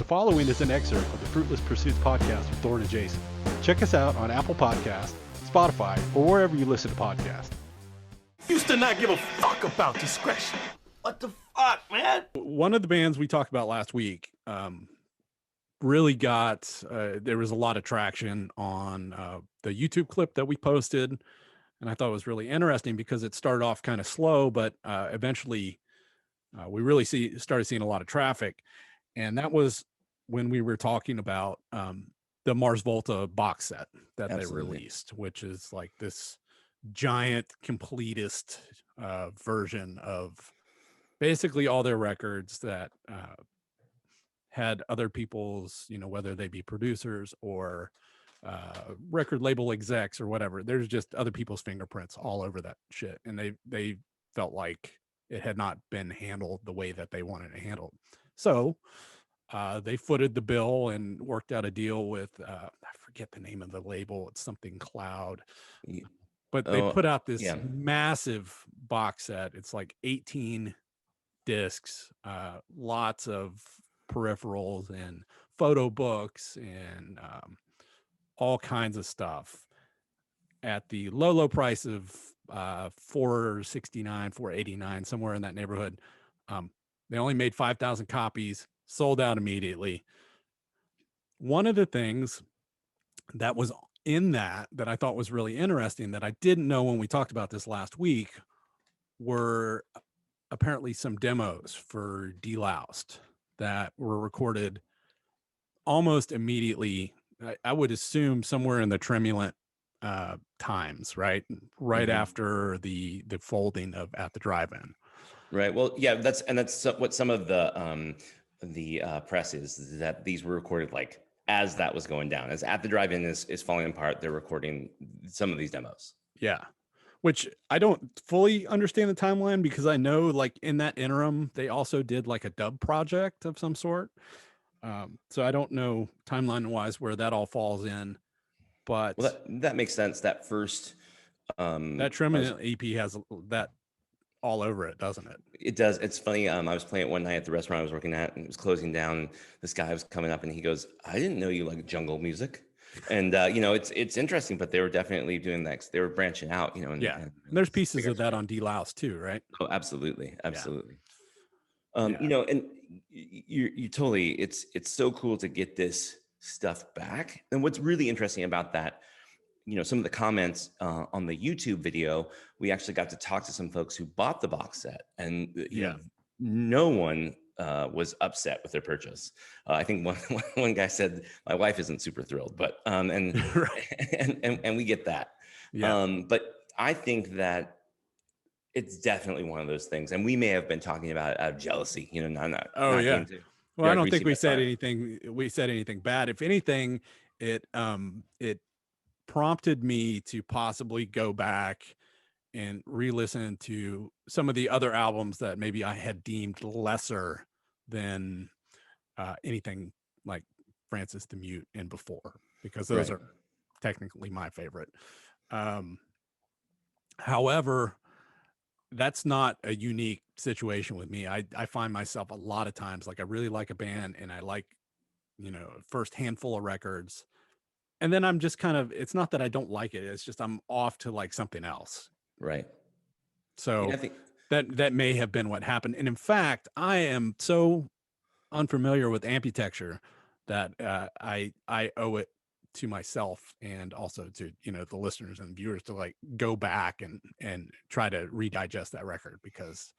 following is an excerpt of the Fruitless Pursuits podcast with Thorne and Jason. Check us out on Apple Podcasts, Spotify, or wherever you listen to podcasts. Used to not give a fuck about discretion. What the fuck, man? One of the bands we talked about last week really got, there was a lot of traction on the YouTube clip that we posted. And I thought it was really interesting because it started off kind of slow, but eventually we really started seeing a lot of traffic. And that was when we were talking about the Mars Volta box set that Absolutely. they released, which is like this giant completist version of basically all their records that had other people's, whether they be producers or record label execs or whatever. There's just other people's fingerprints all over that shit. And they felt like it had not been handled the way that they wanted it handled. So they footed the bill and worked out a deal with, I forget the name of the label. It's something Cloud. But they put out this massive box set. It's like 18 discs, lots of peripherals and photo books and all kinds of stuff at the low price of $469, $489, somewhere in that neighborhood. They only made 5,000 copies, sold out immediately. One of the things that was in that I thought was really interesting that I didn't know when we talked about this last week were apparently some demos for Deloused that were recorded almost immediately. I would assume somewhere in the Tremulant times, right after the folding of At the Drive-In. Right. Well, yeah, that's what some of the press is that these were recorded like as that was going down, as At the Drive-In is falling apart. They're recording some of these demos. Yeah, which I don't fully understand the timeline because I know like in that interim they also did like a dub project of some sort. So I don't know timeline wise where that all falls in, but that makes sense. That first that Tremulant EP has that all over it, doesn't it? It does. It's funny. I was playing it one night at the restaurant I was working at, and it was closing down. And this guy was coming up, and he goes, "I didn't know you like jungle music." And it's interesting, but they were definitely doing that. They were branching out, And there's pieces of that on Deloused too, right? Oh, absolutely. Yeah. And you totally. It's so cool to get this stuff back. And what's really interesting about that, some of the comments on the YouTube video, we actually got to talk to some folks who bought the box set, and no one was upset with their purchase. I think one guy said, "My wife isn't super thrilled," but and we get that. Yeah. But I think that it's definitely one of those things, and we may have been talking about it out of jealousy. Not well, I don't think we said anything. We said anything bad. If anything, it prompted me to possibly go back and re-listen to some of the other albums that maybe I had deemed lesser than anything like Francis the Mute and Before, because those are technically my favorite. However, that's not a unique situation with me. I find myself a lot of times, like I really like a band and I like, first handful of records. And then I'm just kind of, it's not that I don't like it. It's just, I'm off to like something else. Right. So I think that may have been what happened. And in fact, I am so unfamiliar with Amputecture that I owe it to myself and also to, the listeners and viewers to like go back and try to redigest that record, because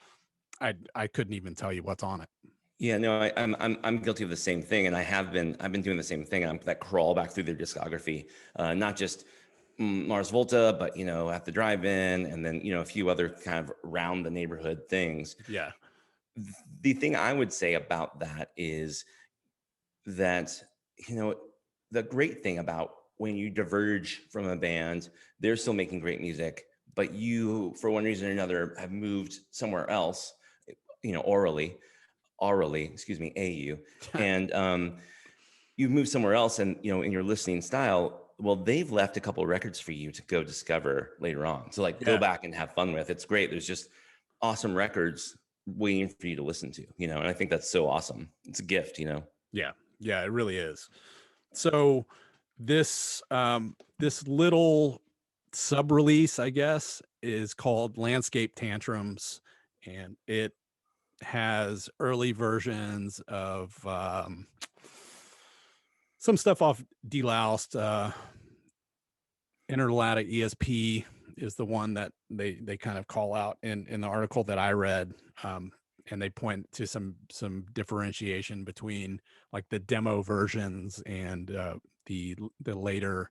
I couldn't even tell you what's on it. Yeah, no, I'm guilty of the same thing, and I've been doing the same thing. I'm that crawl back through their discography, not just Mars Volta, but At the Drive-In, and then a few other kind of around the neighborhood things. Yeah. The thing I would say about that is that the great thing about when you diverge from a band, they're still making great music, but you, for one reason or another, have moved somewhere else, orally, excuse me, AU, and you've moved somewhere else, and in your listening style, well, they've left a couple of records for you to go discover later on. So go back and have fun with. It's great. There's just awesome records waiting for you to listen to, and I think that's so awesome. It's a gift, Yeah, Yeah, it really is. So this little sub release, I guess, is called Landscape Tantrums, and it has early versions of some stuff off Deloused. Interlata ESP is the one that they kind of call out in the article that I read. And they point to some differentiation between like the demo versions and the later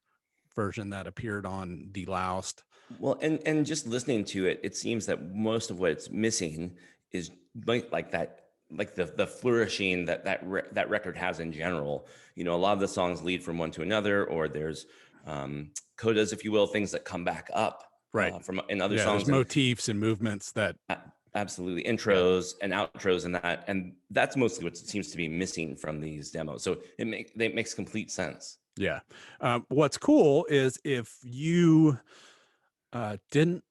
version that appeared on Deloused. Well, and just listening to it, it seems that most of what it's missing is like that, like the flourishing that record has in general. You know, a lot of the songs lead from one to another, or there's codas, if you will, things that come back up Right. from in other Yeah, songs. there's motifs and movements that Absolutely, intros and outros and that's mostly what seems to be missing from these demos. So it makes complete sense. Yeah. What's cool is if you didn't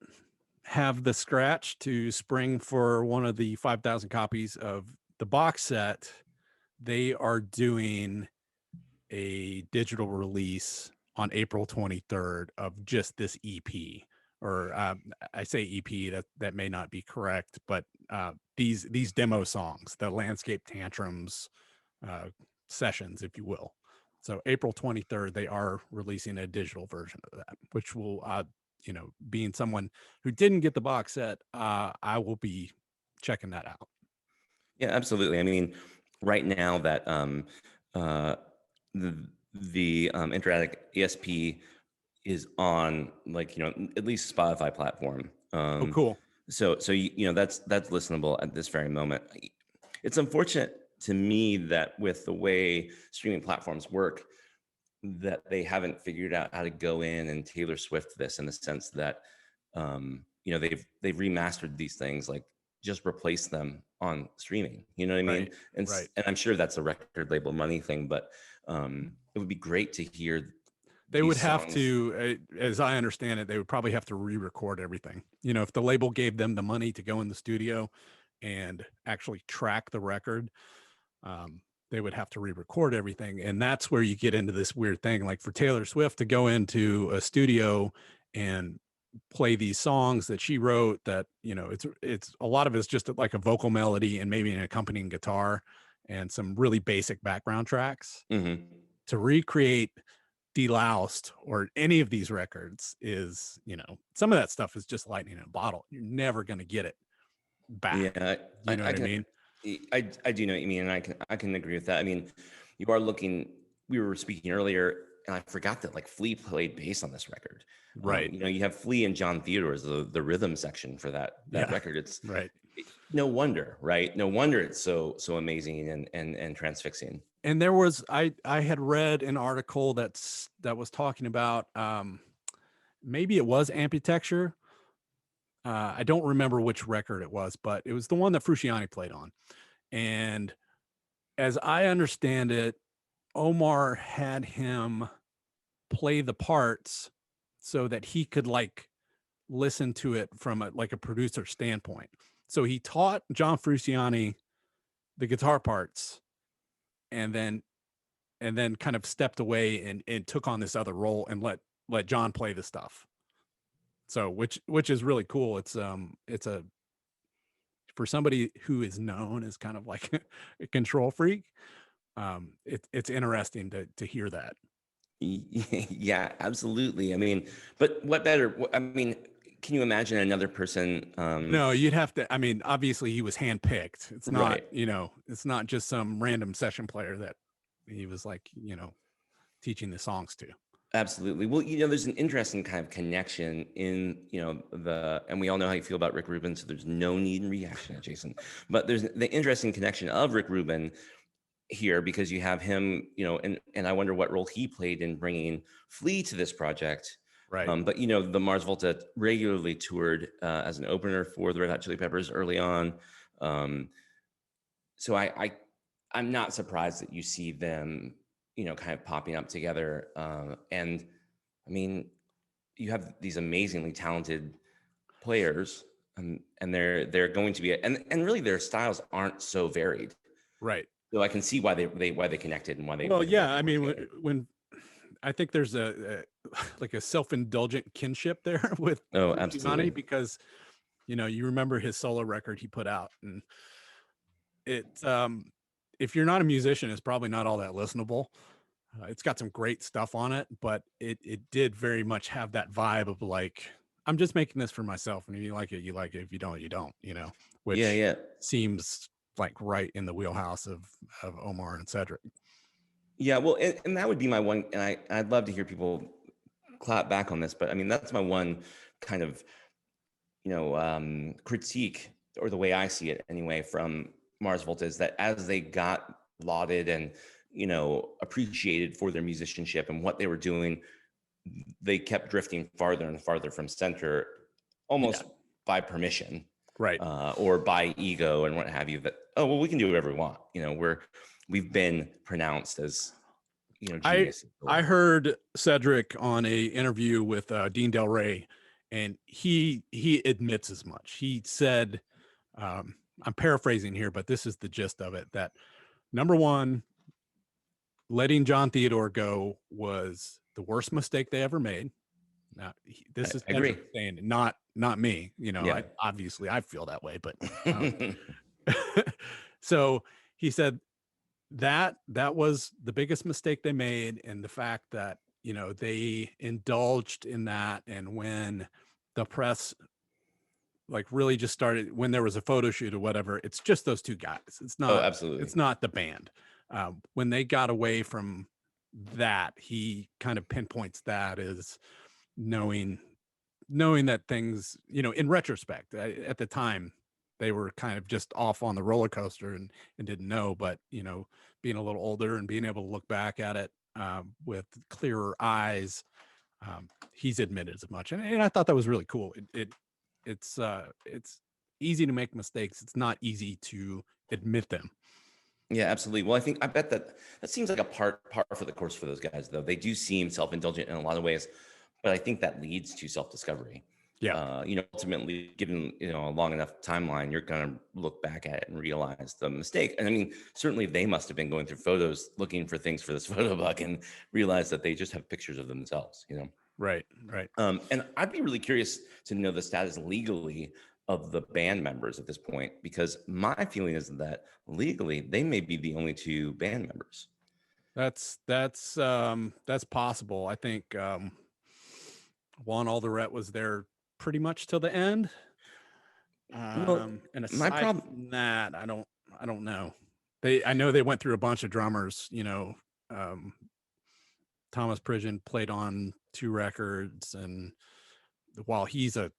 have the scratch to spring for one of the 5,000 copies of the box set, they are doing a digital release on April 23rd of just this EP. Or I say EP, that may not be correct, but these demo songs, the Landscape Tantrums sessions, if you will. So April 23rd, they are releasing a digital version of that, which will, being someone who didn't get the box set, I will be checking that out. Yeah, absolutely. I mean, right now that the Interactive ESP is on, like, at least Spotify platform. Oh, cool. So that's listenable at this very moment. It's unfortunate to me that with the way streaming platforms work, that they haven't figured out how to go in and Taylor Swift this, in the sense that they've remastered these things, like just replace them on streaming. You know what I mean? Right, And right. and I'm sure that's a record label money thing, but it would be great to hear. They would these have songs. to, as I understand it, they would probably have to re-record everything. If the label gave them the money to go in the studio and actually track the record, they would have to re-record everything. And that's where you get into this weird thing. Like for Taylor Swift to go into a studio and play these songs that she wrote, that, it's a lot of it's just like a vocal melody and maybe an accompanying guitar and some really basic background tracks. Mm-hmm. To recreate Deloused or any of these records is, some of that stuff is just lightning in a bottle. You're never going to get it back. Yeah, You know what I mean? I do know what you mean, and I can agree with that. I mean, you are looking. We were speaking earlier, and I forgot that like Flea played bass on this record. Right. You have Flea and John Theodore's the rhythm section for that record. It's right. No wonder, right? No wonder it's so amazing and transfixing. And there was I had read an article that was talking about maybe it was Amputecture. I don't remember which record it was, but it was the one that Frusciante played on. And as I understand it, Omar had him play the parts so that he could like listen to it from a producer standpoint. So he taught John Frusciante the guitar parts and then kind of stepped away and took on this other role and let John play the stuff. So which is really cool. It's a for somebody who is known as kind of like a control freak. It's interesting to hear that. Yeah, absolutely. I mean, but what better? I mean, can you imagine another person? No, you'd have to. I mean, obviously he was handpicked. It's not, Right. It's not just some random session player that he was like, teaching the songs to. Absolutely. Well, there's an interesting kind of connection in, and we all know how you feel about Rick Rubin, so there's no need in reaction, Jason. But there's the interesting connection of Rick Rubin here, because you have him, and I wonder what role he played in bringing Flea to this project. Right. But the Mars Volta regularly toured as an opener for the Red Hot Chili Peppers early on. So I'm not surprised that you see them, kind of popping up together. And I mean, you have these amazingly talented players, and they're going to be, and really their styles aren't so varied. Right. So I can see why they connected and why they. Well, why they yeah, worked I mean, together. when I think there's a like a self-indulgent kinship there with Oh, Giovanni, absolutely. because you remember his solo record he put out, and it if you're not a musician, it's probably not all that listenable. It's got some great stuff on it, but it did very much have that vibe of like, I'm just making this for myself, and if you like it, you like it. If you don't, you don't. Yeah, Which yeah, seems like right in the wheelhouse of Omar and Cedric. yeah. Well, and that would be my one, and I'd love to hear people clap back on this, but I mean that's my one kind of critique, or the way I see it anyway, from Mars Volta, is that as they got lauded and appreciated for their musicianship and what they were doing, they kept drifting farther and farther from center, almost by permission, Right. or by ego and what have you. That, oh well, we can do whatever we want. We've been pronounced as genius. I heard Cedric on a interview with Dean Del Rey, and he admits as much. He said, I'm paraphrasing here, but this is the gist of it, that number one, letting John Theodore go was the worst mistake they ever made. Now, this is I agree. saying, not me. Yeah. Obviously I feel that way, but so he said that was the biggest mistake they made, and the fact that they indulged in that, and when the press like really just started, when there was a photo shoot or whatever, it's just those two guys. It's not. Oh, absolutely. It's not the band. When they got away from that, he kind of pinpoints that as knowing that things, in retrospect, at the time, they were kind of just off on the roller coaster and didn't know, but being a little older and being able to look back at it with clearer eyes, he's admitted as much, and I thought that was really cool. It's easy to make mistakes. It's not easy to admit them. Yeah, absolutely. Well, I bet that seems like a par for the course for those guys, though. They do seem self-indulgent in a lot of ways, but I think that leads to self-discovery. Yeah. Ultimately, given a long enough timeline, you're going to look back at it and realize the mistake. And I mean, certainly they must have been going through photos, looking for things for this photo book, and realize that they just have pictures of themselves. Right. And I'd be really curious to know the status legally of the band members at this point, because my feeling is that legally they may be the only two band members. That's possible. I think Juan Alderette was there pretty much till the end. And aside from that, I don't know. I know they went through a bunch of drummers. Thomas Pridgeon played on 2 records, and while he's a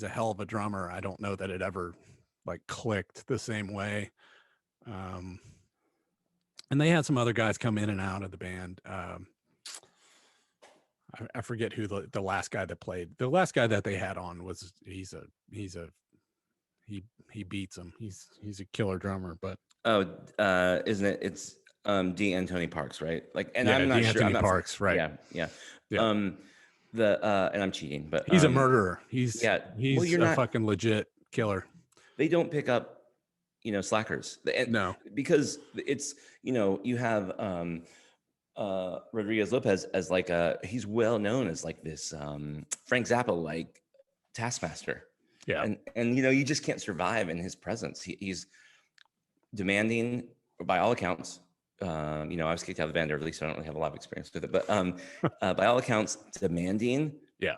hell of a drummer, I don't know that it ever like clicked the same way. And they had some other guys come in and out of the band. I forget who the last guy that played. The last guy that they had on was he beats them. He's a killer drummer. But isn't it? It's D. Anthony Parks, right? Like, and yeah, I'm not sure. Anthony Parks, right? Yeah. Yeah. And I'm cheating, but he's a murderer. He's a fucking legit killer. They don't pick up slackers. No, because it's you have Rodríguez-López as like he's well known as like this Frank Zappa like taskmaster. Yeah. And you just can't survive in his presence. He's demanding, by all accounts. I was kicked out of the band early, so I don't really have a lot of experience with it. But by all accounts, demanding. Yeah.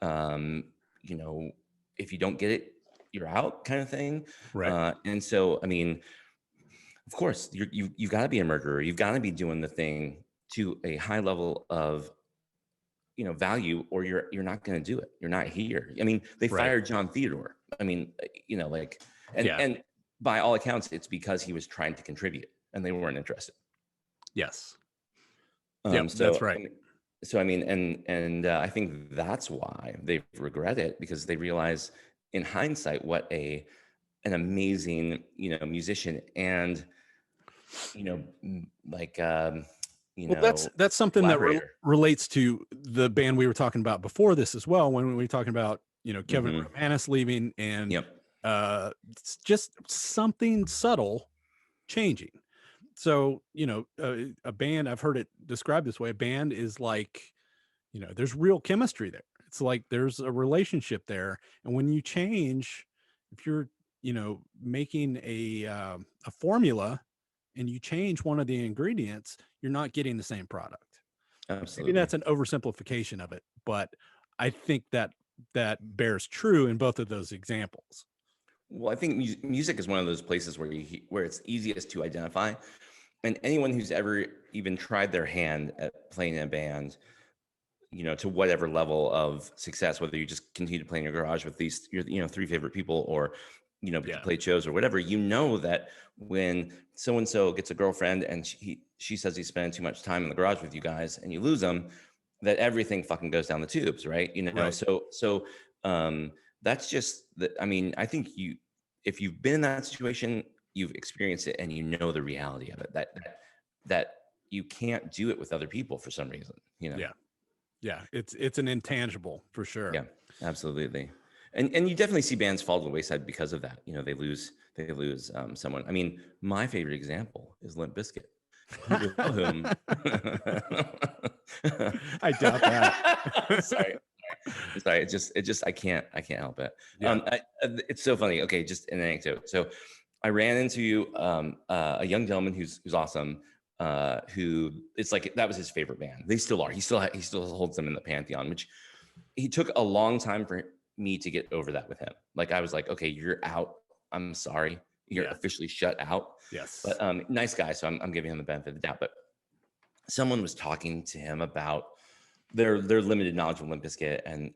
If you don't get it, you're out, kind of thing. Right. And so, I mean, of course, you've got to be a murderer. You've got to be doing the thing to a high level of value, or you're not going to do it. You're not here. I mean, they fired John Theodore. I mean, and by all accounts, it's because he was trying to contribute, and they weren't interested. Yes. So that's right. So I mean, and I think that's why they regret it, because they realize in hindsight what an amazing musician, and that's something that relates to the band we were talking about before this as well, when we were talking about Kevin Romanis leaving, and it's just something subtle changing. So, a band, I've heard it described this way. A band is like, there's real chemistry there. It's like there's a relationship there. And when you change, if you're, making a formula and you change one of the ingredients, you're not getting the same product. Maybe Absolutely. that's an oversimplification of it, but I think that bears true in both of those examples. Well, I think music is one of those places where it's easiest to identify, and anyone who's ever even tried their hand at playing in a band, to whatever level of success, whether you just continue to play in your garage with your three favorite people, or Yeah. play shows or whatever, that when so and so gets a girlfriend and she says he's spending too much time in the garage with you guys, and you lose them, that everything fucking goes down the tubes, right? Right. So that's just the. I mean, I think if you've been in that situation, you've experienced it, and you know the reality of it. That you can't do it with other people for some reason. Yeah, it's an intangible for sure. Yeah, absolutely. And you definitely see bands fall to the wayside because of that. They lose someone. I mean, my favorite example is Limp Bizkit. Without whom, I doubt that. sorry. It just I can't help it. Yeah. It's so funny. Okay, just an anecdote. So I ran into a young gentleman who's awesome. Who it's like that was his favorite band. They still are. He still holds them in the pantheon, which he took a long time for me to get over that with him. Like I was like, okay, you're out. I'm sorry. You're officially shut out. Yes. But nice guy. So I'm giving him the benefit of the doubt. But someone was talking to him about their limited knowledge of Limp Bizkit and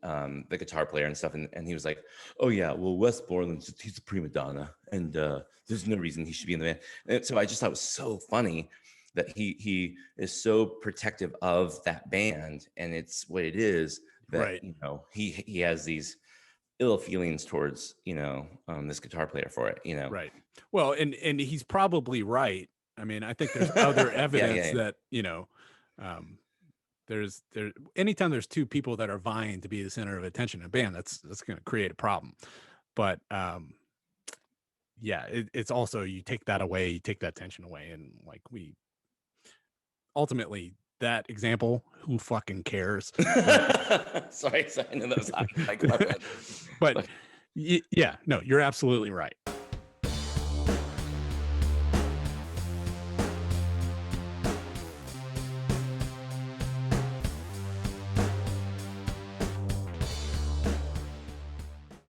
the guitar player and stuff. And he was like, oh yeah, well, Wes Borland's, he's a prima donna. And there's no reason he should be in the band. And so I just thought it was so funny that he is so protective of that band, and it's what it is that, right. He has these ill feelings towards, this guitar player for it, Right. Well, and he's probably right. I mean, I think there's other evidence that, there's anytime there's two people that are vying to be the center of attention in a band, that's going to create a problem. But it's also, you take that away, you take that tension away, and like ultimately that example, who fucking cares? Sorry, I know that was like but no, you're absolutely right.